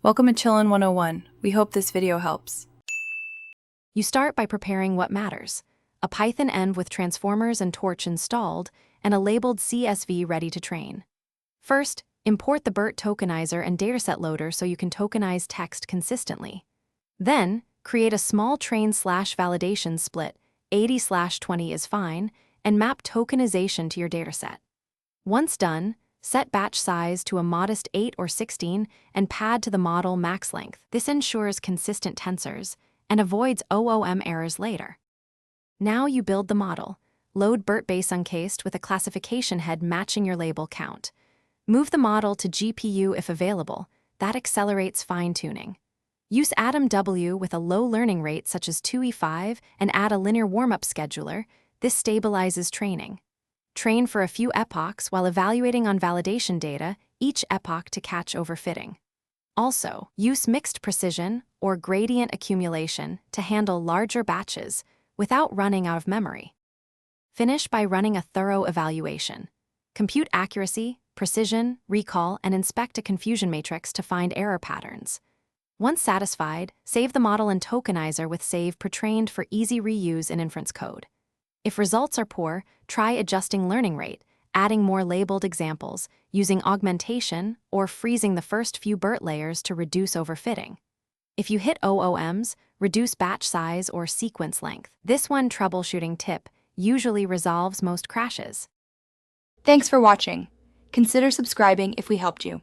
Welcome to Chillin' 101. We hope this video helps. You start by preparing what matters: a Python env with transformers and torch installed, and a labeled CSV ready to train. First, import the Bert tokenizer and dataset loader so you can tokenize text consistently. Then, create a small train/validation split, 80/20 is fine, and map tokenization to your dataset. Once done, set batch size to a modest 8 or 16 and pad to the model max length. This ensures consistent tensors and avoids OOM errors later. Now you build the model. Load Bert base uncased with a classification head matching your label count. Move the model to GPU if available. That accelerates fine-tuning. Use AtomW with a low learning rate such as 2E5 and add a linear warm-up scheduler. This stabilizes training. Train for a few epochs while evaluating on validation data, each epoch to catch overfitting. Also, use mixed precision or gradient accumulation to handle larger batches without running out of memory. Finish by running a thorough evaluation. Compute accuracy, precision, recall, and inspect a confusion matrix to find error patterns. Once satisfied, save the model in Tokenizer with save pretrained for easy reuse in inference code. If results are poor, try adjusting learning rate, adding more labeled examples, using augmentation, or freezing the first few Bert layers to reduce overfitting. If you hit OOMs, reduce batch size or sequence length. This one troubleshooting tip usually resolves most crashes. Thanks for watching. Consider subscribing if we helped you.